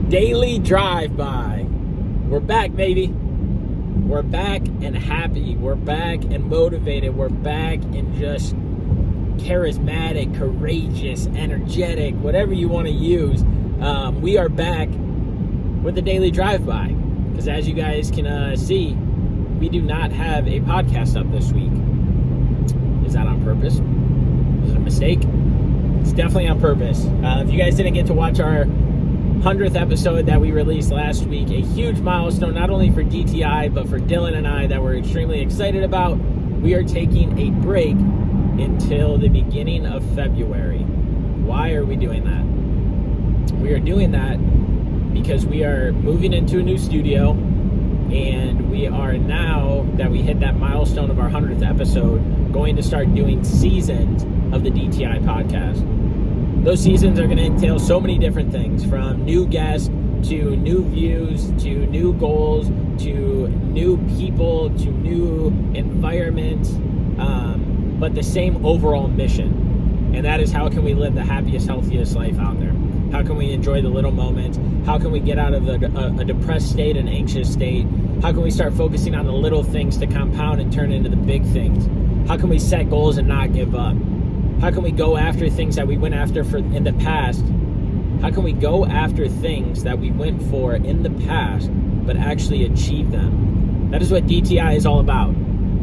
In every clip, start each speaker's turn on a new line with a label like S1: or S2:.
S1: Daily drive-by. We're back, baby. We're back and happy. We're back and motivated. We're back and just charismatic, courageous, energetic, whatever you want to use. We are back with the daily drive-by. Because as you guys can see, we do not have a podcast up this week. Is that on purpose? Is it a mistake? It's definitely on purpose. If you guys didn't get to watch our 100th episode that we released last week, a huge milestone not only for DTI but for Dylan and I that we're extremely excited about. We are taking a break until the beginning of February. Why are we doing that? We are doing that because we are moving into a new studio, and we are, now that we hit that milestone of our 100th episode, going to start doing seasons of the DTI podcast. Those seasons are going to entail so many different things, from new guests to new views to new goals to new people to new environments, but the same overall mission. And that is, how can we live the happiest, healthiest life out there? How can we enjoy the little moments? How can we get out of a depressed state, an anxious state? How can we start focusing on the little things to compound and turn into the big things? How can we set goals and not give up? How can we go after things that we went after in the past? How can we go after things that we went for in the past but actually achieve them? That is what DTI is all about.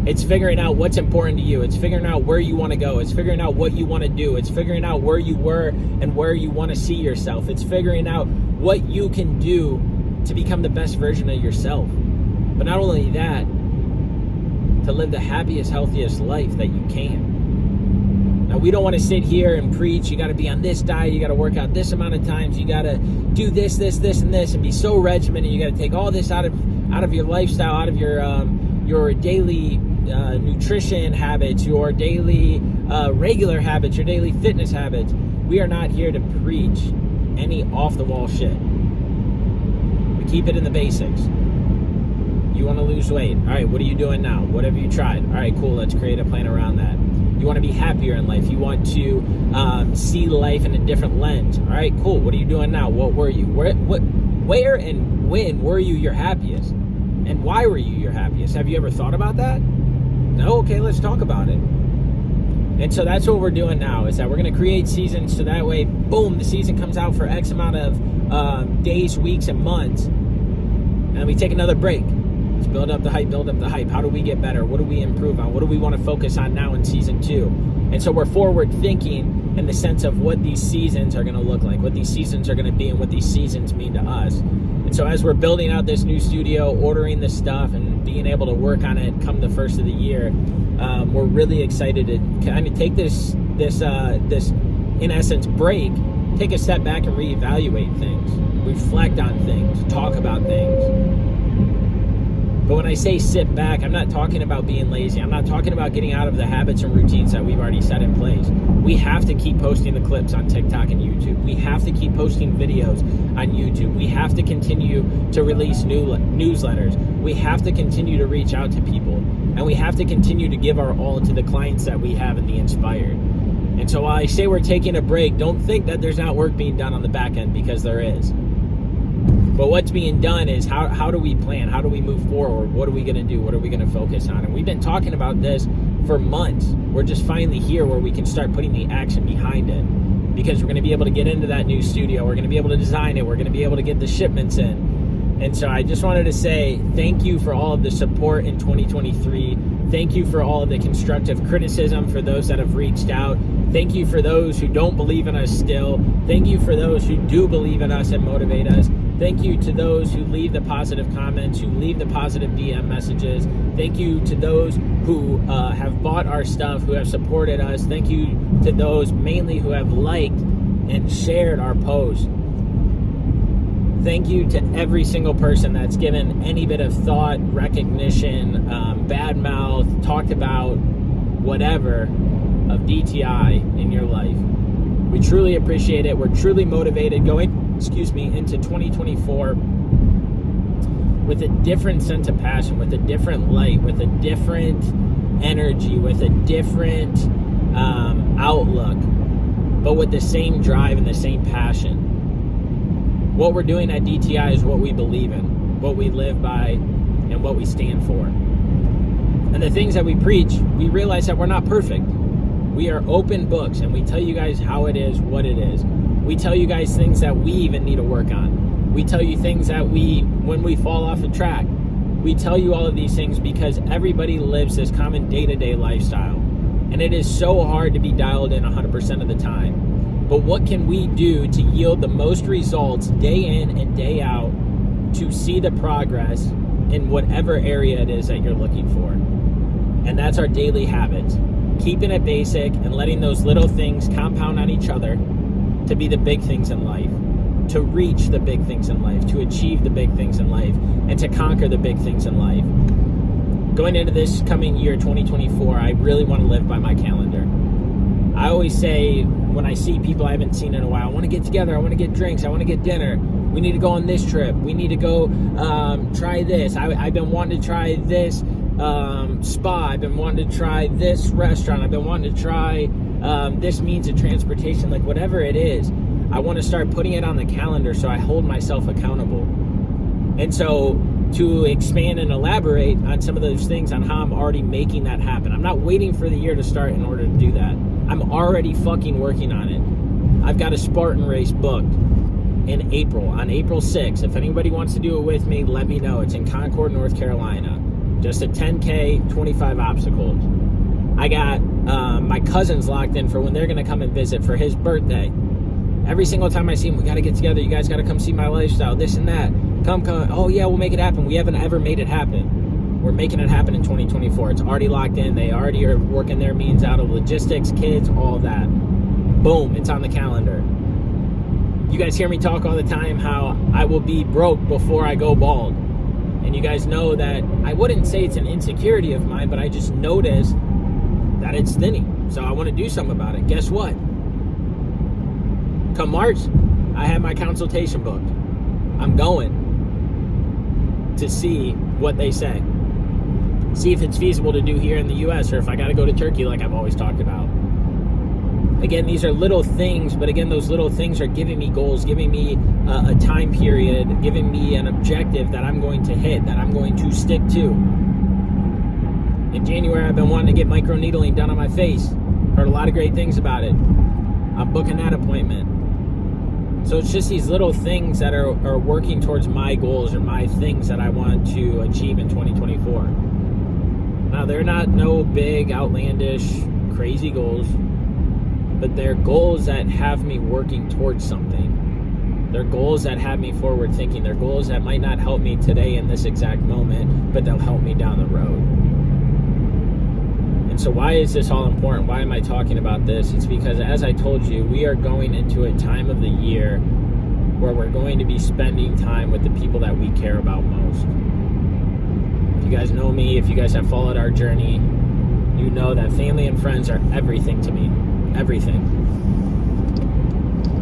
S1: It's figuring out what's important to you. It's figuring out where you want to go. It's figuring out what you want to do. It's figuring out where you were and where you want to see yourself. It's figuring out what you can do to become the best version of yourself. But not only that, to live the happiest, healthiest life that you can. Now, we don't want to sit here and preach, you got to be on this diet, you got to work out this amount of times, you got to do this, and this, and be so regimented. You got to take all this out of your lifestyle, out of your daily nutrition habits, your daily regular habits, your daily fitness habits. We are not here to preach any off-the-wall shit. We keep it in the basics. You want to lose weight. All right, what are you doing now? What have you tried? All right, cool, let's create a plan around that. You want to be happier in life. You want to see life in a different lens. All right, cool, what are you doing now? What were you? Where and when were you your happiest? And why were you your happiest? Have you ever thought about that? No? Okay, let's talk about it. And so that's what we're doing now, is that we're going to create seasons so that way, boom, the season comes out for X amount of days, weeks, and months. And we take another break. Let's build up the hype. How do we get better? What do we improve on? What do we want to focus on now in season 2? And so we're forward thinking in the sense of what these seasons are going to look like, what these seasons are going to be, and what these seasons mean to us. And so as we're building out this new studio, ordering this stuff, and being able to work on it come the first of the year, we're really excited to kind of take this in essence break, take a step back and reevaluate things, reflect on things, talk about things. But when I say sit back, I'm not talking about being lazy. I'm not talking about getting out of the habits and routines that we've already set in place. We have to keep posting the clips on TikTok and YouTube. We have to keep posting videos on YouTube. We have to continue to release new newsletters. We have to continue to reach out to people. And we have to continue to give our all to the clients that we have in the Inspired. And so while I say we're taking a break, don't think that there's not work being done on the back end, because there is. But what's being done is how do we plan? How do we move forward? What are we going to do? What are we going to focus on? And we've been talking about this for months. We're just finally here where we can start putting the action behind it, because we're going to be able to get into that new studio. We're going to be able to design it. We're going to be able to get the shipments in. And so I just wanted to say thank you for all of the support in 2023. Thank you for all of the constructive criticism, for those that have reached out. Thank you for those who don't believe in us still. Thank you for those who do believe in us and motivate us. Thank you to those who leave the positive comments, who leave the positive DM messages. Thank you to those who have bought our stuff, who have supported us. Thank you to those mainly who have liked and shared our posts. Thank you to every single person that's given any bit of thought, recognition, bad mouth, talked about, whatever, of DTI in your life. We truly appreciate it. We're truly motivated going into 2024 with a different sense of passion, with a different light, with a different energy, with a different outlook, but with the same drive and the same passion. what we're doing at DTI is what we believe in, what we live by, and what we stand for. And the things that we preach, we realize that we're not perfect. We are open books, and we tell you guys how it is, what it is. We tell you guys things that we even need to work on. We tell you things that when we fall off the track, we tell you all of these things because everybody lives this common day-to-day lifestyle. And it is so hard to be dialed in 100% of the time. But what can we do to yield the most results day in and day out to see the progress in whatever area it is that you're looking for? And that's our daily habits. Keeping it basic and letting those little things compound on each other to be the big things in life, to reach the big things in life, to achieve the big things in life, and to conquer the big things in life. Going into this coming year, 2024, I really want to live by my calendar. I always say when I see people I haven't seen in a while, I want to get together, I want to get drinks, I want to get dinner. We need to go on this trip. We need to go try this. I've been wanting to try this spa. I've been wanting to try this restaurant. I've been wanting to try this means of transportation, like whatever it is. I want to start putting it on the calendar so I hold myself accountable. And so to expand and elaborate on some of those things on how I'm already making that happen. I'm not waiting for the year to start in order to do that. I'm already fucking working on it. I've got a Spartan race booked in April, on April 6th. If anybody wants to do it with me, let me know. It's in Concord, North Carolina. Just a 10K, 25 obstacles. I got my cousins locked in for when they're going to come and visit for his birthday. Every single time I see him, we got to get together. You guys got to come see my lifestyle, this and that. Come. Oh, yeah, we'll make it happen. We haven't ever made it happen. We're making it happen in 2024. It's already locked in. They already are working their means out of logistics, kids, all that. Boom, it's on the calendar. You guys hear me talk all the time how I will be broke before I go bald. And you guys know that I wouldn't say it's an insecurity of mine, but I just noticed that it's thinning. So I want to do something about it. Guess what? Come March, I have my consultation booked. I'm going to see what they say. See if it's feasible to do here in the U.S. or if I got to go to Turkey like I've always talked about. Again, these are little things, but again, those little things are giving me goals, giving me a time period, giving me an objective that I'm going to hit, that I'm going to stick to. In January, I've been wanting to get microneedling done on my face. Heard a lot of great things about it. I'm booking that appointment. So it's just these little things that are working towards my goals or my things that I want to achieve in 2024. Now, they're not no big, outlandish, crazy goals, but they're goals that have me working towards something. They're goals that have me forward thinking. They're goals that might not help me today in this exact moment, but they'll help me down the road. And so why is this all important? Why am I talking about this? It's because, as I told you, we are going into a time of the year where we're going to be spending time with the people that we care about most. If you guys know me, if you guys have followed our journey, you know that family and friends are everything to me. Everything.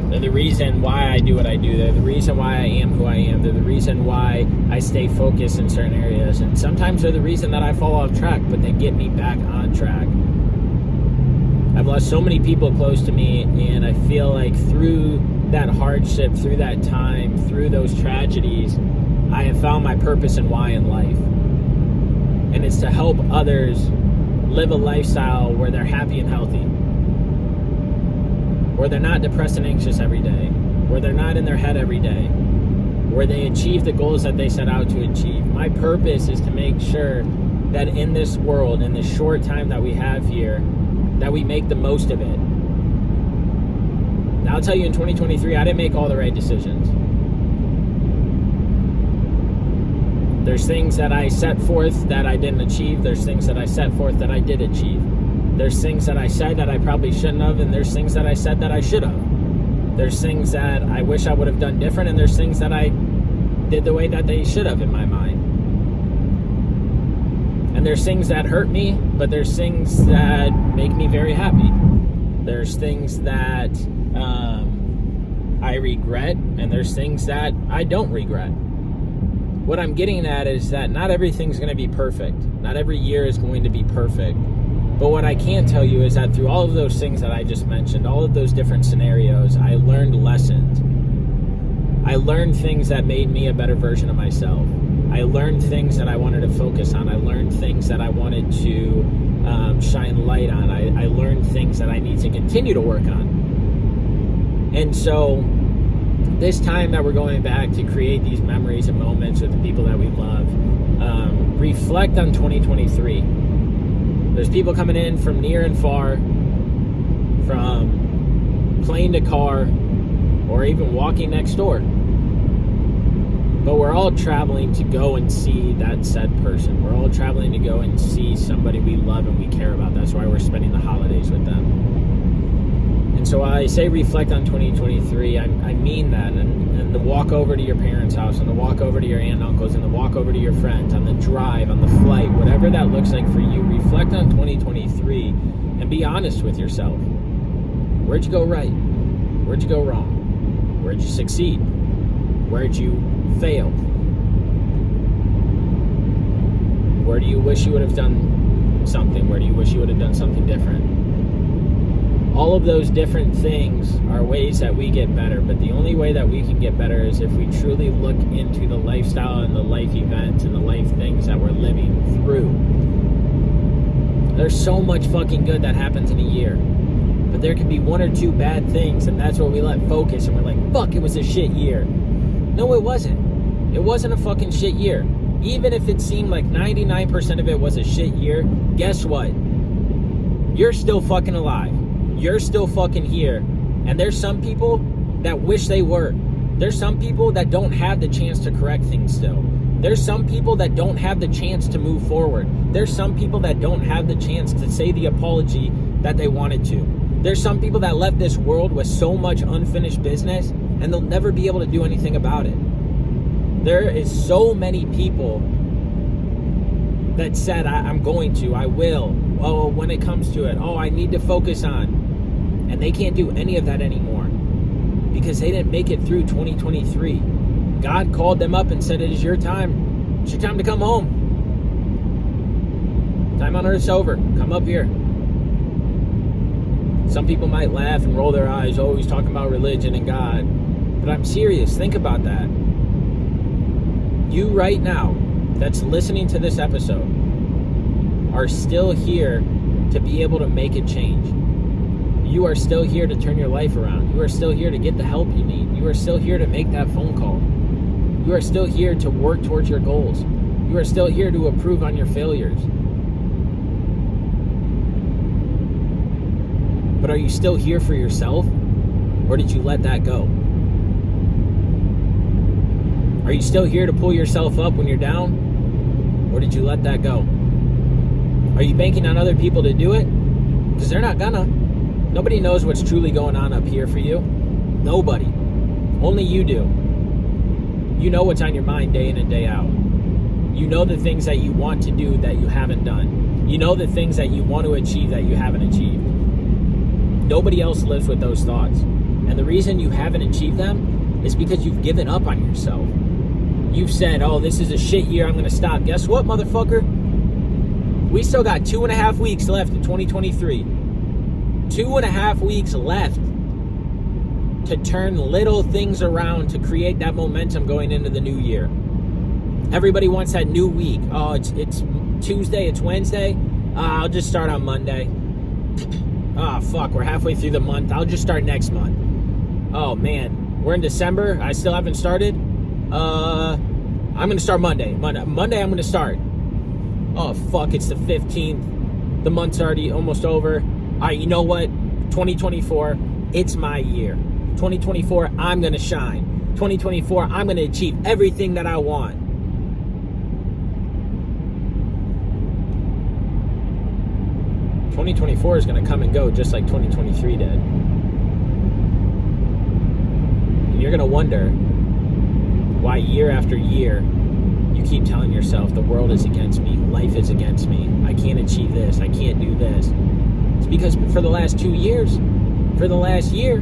S1: They're the reason why I do what I do. They're the reason why I am who I am. They're the reason why I stay focused in certain areas. And sometimes they're the reason that I fall off track, but they get me back on track. I've lost so many people close to me, and I feel like through that hardship, through that time, through those tragedies, I have found my purpose and why in life. And it's to help others live a lifestyle where they're happy and healthy. Where they're not depressed and anxious every day, where they're not in their head every day, where they achieve the goals that they set out to achieve. My purpose is to make sure that in this world, in this short time that we have here, that we make the most of it. Now, I'll tell you, in 2023, I didn't make all the right decisions. There's things that I set forth that I didn't achieve. There's things that I set forth that I did achieve. There's things that I said that I probably shouldn't have, and there's things that I said that I should have. There's things that I wish I would have done different, and there's things that I did the way that they should have in my mind. And there's things that hurt me, but there's things that make me very happy. There's things that I regret, and there's things that I don't regret. What I'm getting at is that not everything's going to be perfect. Not every year is going to be perfect. But what I can tell you is that through all of those things that I just mentioned, all of those different scenarios, I learned lessons. I learned things that made me a better version of myself. I learned things that I wanted to focus on. I learned things that I wanted to shine light on. I learned things that I need to continue to work on. And so this time that we're going back to create these memories and moments with the people that we love, reflect on 2023. There's people coming in from near and far, from plane to car, or even walking next door. But we're all traveling to go and see that said person. We're all traveling to go and see somebody we love and we care about. That's why we're spending the holidays with them. And so while I say reflect on 2023, I mean that. And the walk over to your parents' house, and the walk over to your aunt and uncles, and the walk over to your friends, on the drive, on the flight, whatever that looks like for you, reflect on 2023 and be honest with yourself. Where'd you go right? Where'd you go wrong? Where'd you succeed? Where'd you fail? Where do you wish you would have done something? Where do you wish you would have done something different? All of those different things are ways that we get better, but the only way that we can get better is if we truly look into the lifestyle and the life events and the life things that we're living through. There's so much fucking good that happens in a year, but there could be one or two bad things, and that's what we let focus, and we're like, fuck, it was a shit year. No, it wasn't. It wasn't a fucking shit year. Even if it seemed like 99% of it was a shit year, guess what? You're still fucking alive. You're still fucking here. And there's some people that wish they were. There's some people that don't have the chance to correct things still. There's some people that don't have the chance to move forward. There's some people that don't have the chance to say the apology that they wanted to. There's some people that left this world with so much unfinished business and they'll never be able to do anything about it. There is so many people that said, I'm going to, I will. Oh, when it comes to it, I need to focus on. And they can't do any of that anymore because they didn't make it through 2023. God called them up and said, it is your time. It's your time to come home. Time on earth's over. Come up here. Some people might laugh and roll their eyes. Oh, he's talking about religion and God. But I'm serious. Think about that. You right now that's listening to this episode are still here to be able to make a change. You are still here to turn your life around. You are still here to get the help you need. You are still here to make that phone call. You are still here to work towards your goals. You are still here to improve on your failures. But are you still here for yourself? Or did you let that go? Are you still here to pull yourself up when you're down? Or did you let that go? Are you banking on other people to do it? Because they're not gonna. Nobody knows what's truly going on up here for you. Nobody. Only you do. You know what's on your mind day in and day out. You know the things that you want to do that you haven't done. You know the things that you want to achieve that you haven't achieved. Nobody else lives with those thoughts. And the reason you haven't achieved them is because you've given up on yourself. You've said, this is a shit year, I'm going to stop. Guess what, motherfucker? We still got 2.5 weeks left in 2023. 2.5 weeks left to turn little things around to create that momentum going into the new year. Everybody wants that new week. It's Tuesday, it's Wednesday. I'll just start on Monday. Fuck, we're halfway through the month. I'll just start next month. Oh man, we're in December. I still haven't started. I'm gonna start Monday. Monday I'm gonna start. Oh fuck, it's the 15th. The month's already almost over. Alright, you know what? 2024, it's my year. 2024, I'm gonna shine. 2024, I'm gonna achieve everything that I want. '24 is gonna come and go just like 2023 did. And you're gonna wonder why year after year you keep telling yourself the world is against me, life is against me, I can't achieve this, I can't do this. It's because for the last 2 years, for the last year,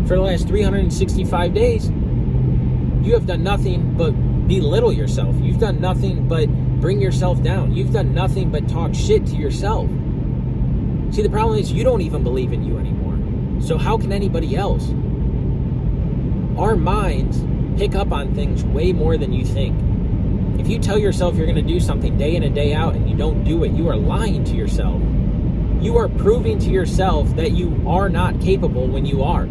S1: for the last 365 days, you have done nothing but belittle yourself. You've done nothing but bring yourself down. You've done nothing but talk shit to yourself. See, the problem is you don't even believe in you anymore. So how can anybody else? Our minds pick up on things way more than you think. If you tell yourself you're going to do something day in and day out and you don't do it, you are lying to yourself. You are proving to yourself that you are not capable when you are.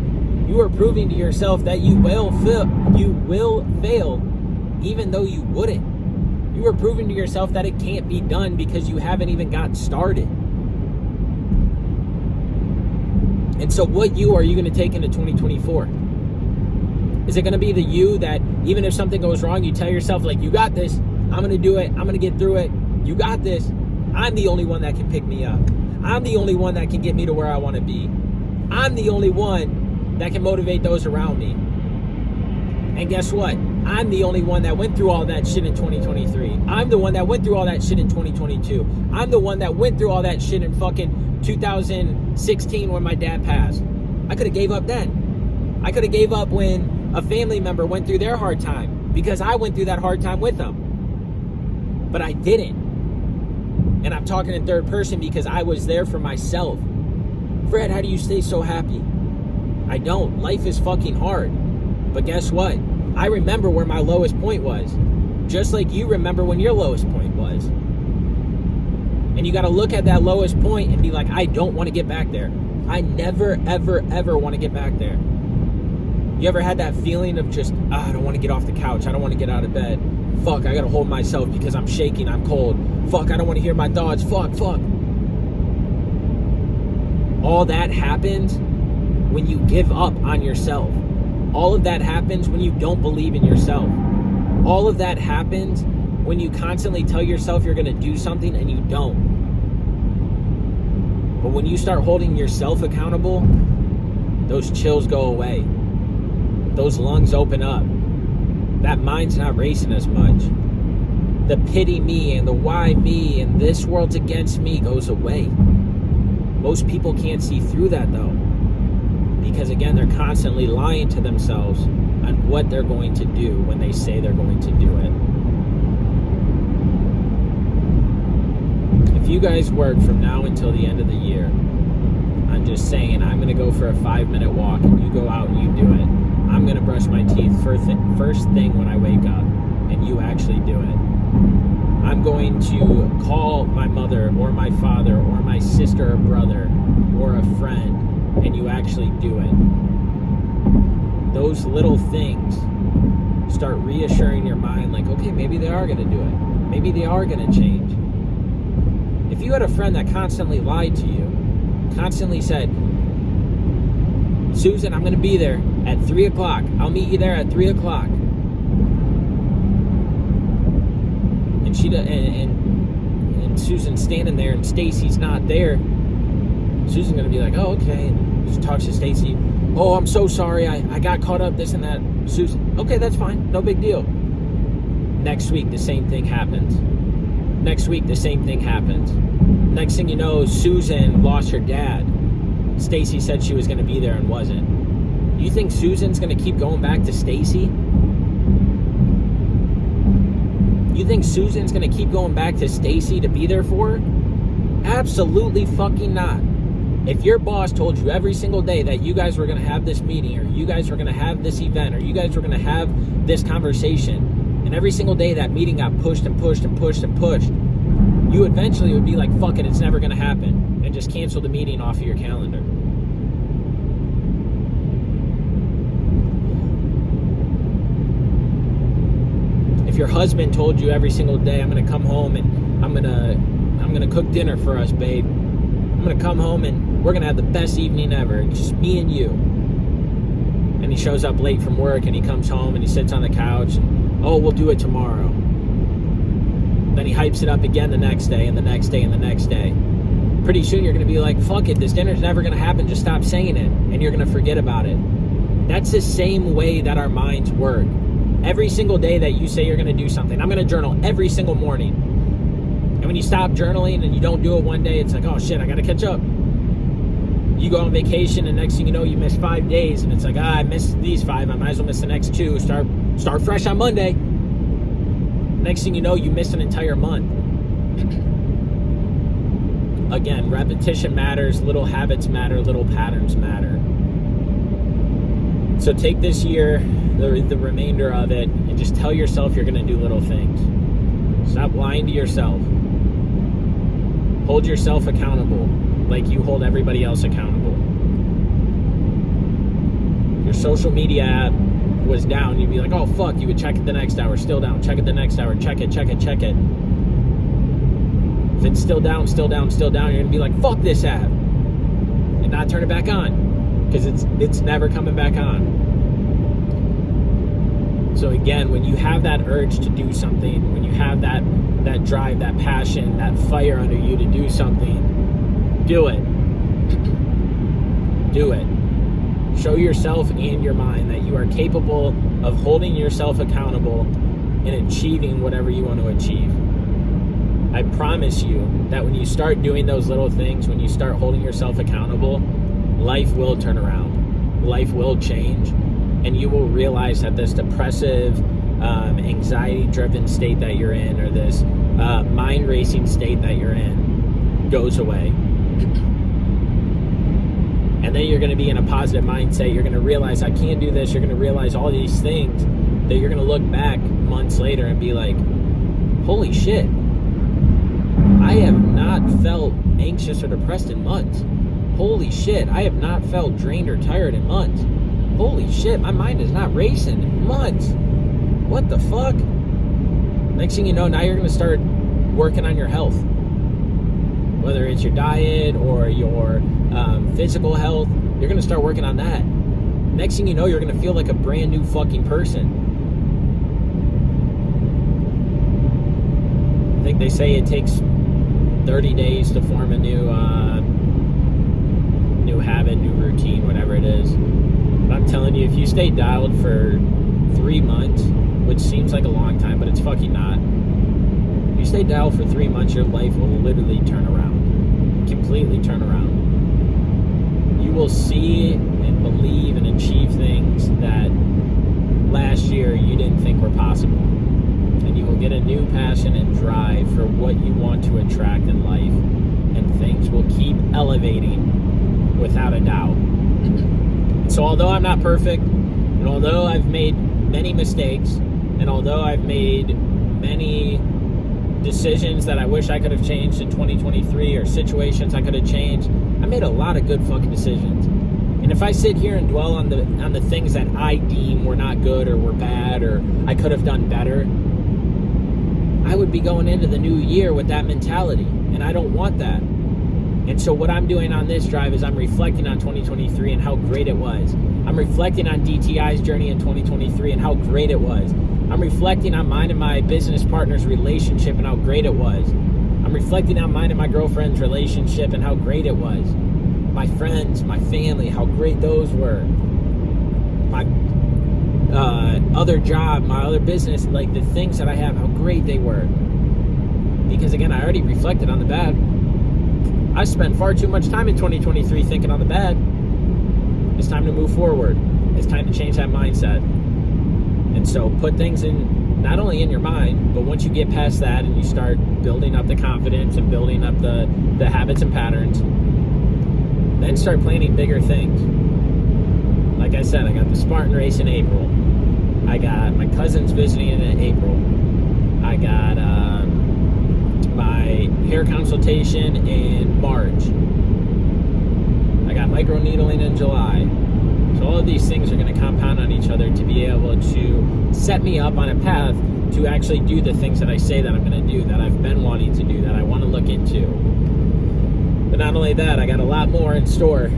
S1: You are proving to yourself that you will fail even though you wouldn't. You are proving to yourself that it can't be done because you haven't even got started. And so what you are you going to take into 2024? Is it going to be the you that even if something goes wrong, you tell yourself, like, you got this, I'm going to do it, I'm going to get through it, you got this, I'm the only one that can pick me up, I'm the only one that can get me to where I want to be, I'm the only one that can motivate those around me. And guess what? I'm the only one that went through all that shit in 2023. I'm the one that went through all that shit in 2022. I'm the one that went through all that shit in fucking 2016 when my dad passed. I could have gave up then. I could have gave up when a family member went through their hard time because I went through that hard time with them. But I didn't. And I'm talking in third person because I was there for myself. Fred, how do you stay so happy? I don't. Life is fucking hard. But guess what? I remember where my lowest point was. Just like you remember when your lowest point was. And you got to look at that lowest point and be like, I don't want to get back there. I never, ever, ever want to get back there. You ever had that feeling of just, I don't want to get off the couch. I don't want to get out of bed. Fuck, I got to hold myself because I'm shaking. I'm cold. Fuck, I don't want to hear my thoughts. Fuck. All that happens when you give up on yourself. All of that happens when you don't believe in yourself. All of that happens when you constantly tell yourself you're going to do something and you don't. But when you start holding yourself accountable, those chills go away. Those lungs open up. That mind's not racing as much. The pity me and the why me and this world's against me goes away. Most people can't see through that though. Because again, they're constantly lying to themselves on what they're going to do when they say they're going to do it. If you guys work from now until the end of the year, I'm just saying, I'm going to go for a 5-minute walk and you go out and you do it. I'm going to brush my teeth first thing when I wake up, and you actually do it. I'm going to call my mother or my father or my sister or brother or a friend, and you actually do it. Those little things start reassuring your mind, like, okay, maybe they are going to do it. Maybe they are going to change. If you had a friend that constantly lied to you, constantly said, Susan, I'm going to be there at 3 o'clock. I'll meet you there at 3 o'clock. And and Susan's standing there and Stacy's not there. Susan's going to be like, oh, okay. And she talks to Stacy. Oh, I'm so sorry. I got caught up, this and that. Susan, okay, that's fine. No big deal. Next week, the same thing happens. Next week, the same thing happens. Next thing you know, Susan lost her dad. Stacy said she was going to be there and wasn't. You think Susan's going to keep going back to Stacy? You think Susan's going to keep going back to Stacy to be there for her? Absolutely fucking not. If your boss told you every single day that you guys were going to have this meeting, or you guys were going to have this event, or you guys were going to have this conversation, and every single day that meeting got pushed and pushed and pushed and pushed, you eventually would be like, fuck it, it's never going to happen, and just cancel the meeting off of your calendar. If your husband told you every single day, I'm going to come home and I'm going to cook dinner for us, babe. I'm going to come home and we're going to have the best evening ever, just me and you. And he shows up late from work and he comes home and he sits on the couch and, oh, we'll do it tomorrow. Then he hypes it up again the next day and the next day and the next day. Pretty soon you're going to be like, fuck it, this dinner's never going to happen, just stop saying it. And you're going to forget about it. That's the same way that our minds work. Every single day that you say you're going to do something, I'm going to journal every single morning. And when you stop journaling and you don't do it one day, it's like, oh shit, I got to catch up. You go on vacation and next thing you know, you miss 5 days and it's like, I missed these 5, I might as well miss the next 2. Start fresh on Monday. Next thing you know, you miss an entire month. Again, repetition matters, little habits matter, little patterns matter. So take this year the remainder of it, and just tell yourself you're going to do little things. Stop lying to yourself. Hold yourself accountable like you hold everybody else accountable. Your social media app was down, you'd be like, oh fuck, you would check it the next hour, still down, check it the next hour, check it. If it's still down, you're gonna be like, fuck this app, and not turn it back on, because it's never coming back on. So again, when you have that urge to do something, when you have that drive, that passion, that fire under you to do something, do it. Do it. Show yourself and your mind that you are capable of holding yourself accountable and achieving whatever you want to achieve. I promise you that when you start doing those little things, when you start holding yourself accountable, life will turn around. Life will change. And you will realize that this depressive, anxiety-driven state that you're in, or this mind-racing state that you're in, goes away. And then you're going to be in a positive mindset. You're going to realize, I can do this. You're going to realize all these things that you're going to look back months later and be like, holy shit, I have not felt anxious or depressed in months. Holy shit, I have not felt drained or tired in months. Holy shit, my mind is not racing in months. What the fuck? Next thing you know, now you're going to start working on your health. Whether it's your diet or your physical health, you're going to start working on that. Next thing you know, you're going to feel like a brand new fucking person. I think they say it takes 30 days to form a new habit, new routine, whatever it is. But I'm telling you, if you stay dialed for 3 months, which seems like a long time, but it's fucking not. If you stay dialed for 3 months, your life will literally turn around. Completely turn around. You will see and believe and achieve things that last year you didn't think were possible. And you will get a new passion and drive for what you want to attract in life. And things will keep elevating without a doubt. So although I'm not perfect, and although I've made many mistakes, and although I've made many decisions that I wish I could have changed in 2023, or situations I could have changed, I made a lot of good fucking decisions. And if I sit here and dwell on the things that I deem were not good or were bad or I could have done better, I would be going into the new year with that mentality, and I don't want that. And so what I'm doing on this drive is I'm reflecting on 2023 and how great it was. I'm reflecting on DTI's journey in 2023 and how great it was. I'm reflecting on mine and my business partner's relationship and how great it was. I'm reflecting on mine and my girlfriend's relationship and how great it was. My friends, my family, how great those were. My other job, my other business, like the things that I have, how great they were. Because again, I already reflected on the bad. I spent far too much time in 2023 thinking on the bad. It's time to move forward. It's time to change that mindset. And so put things in, not only in your mind, but once you get past that and you start building up the confidence and building up the habits and patterns, then start planning bigger things. Like I said, I got the Spartan race in April. I got my cousins visiting in April. I got my hair consultation in March. I got microneedling in July. So all of these things are going to compound on each other to be able to set me up on a path to actually do the things that I say that I'm going to do, that I've been wanting to do, that I want to look into. But not only that, I got a lot more in store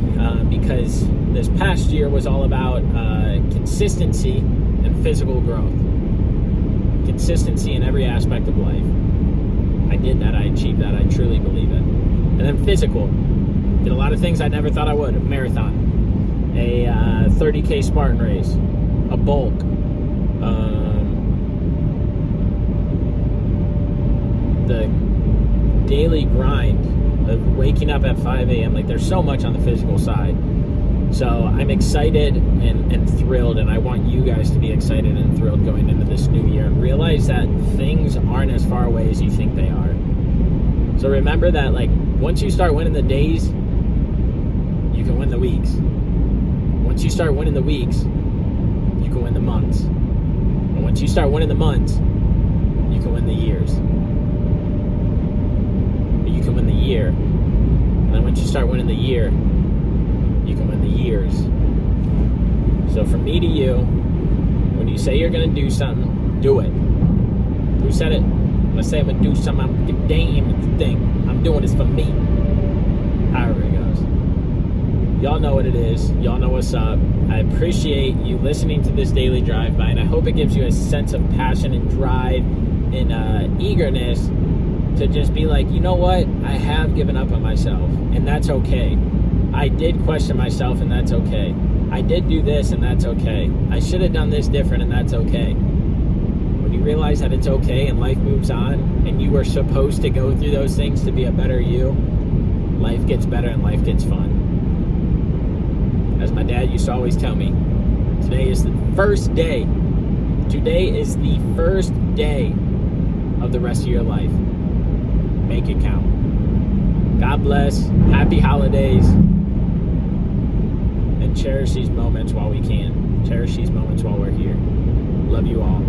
S1: because this past year was all about consistency and physical growth. Consistency in every aspect of life. I did that. I achieved that. I truly believe it. And then physical. Did a lot of things I never thought I would. A marathon. A 30K Spartan race. A bulk. The daily grind of waking up at 5 a.m. Like, there's so much on the physical side. So I'm excited and thrilled, and I want you guys to be excited and thrilled going into this new year and realize that things aren't as far away as you think they are. So remember that, like, once you start winning the days, you can win the weeks. Once you start winning the weeks, you can can win the months. And once you start winning the months, you can win the years. You can win the year. And then once you start winning the year, you can win the years. So from me to you, when you say you're going to do something, do it. Who said it? Let's say I'm going to do something. I'm damn thing. I'm doing this for me. However it goes. Y'all know what it is. Y'all know what's up. I appreciate you listening to this daily drive-by, and I hope it gives you a sense of passion and drive and eagerness to just be like, you know what? I have given up on myself, and that's okay. I did question myself, and that's okay. I did do this, and that's okay. I should have done this different, and that's okay. When you realize that it's okay and life moves on, and you were supposed to go through those things to be a better you, life gets better and life gets fun. As my dad used to always tell me, today is the first day. Today is the first day of the rest of your life. Make it count. God bless. Happy holidays. And cherish these moments while we can. Cherish these moments while we're here. Love you all.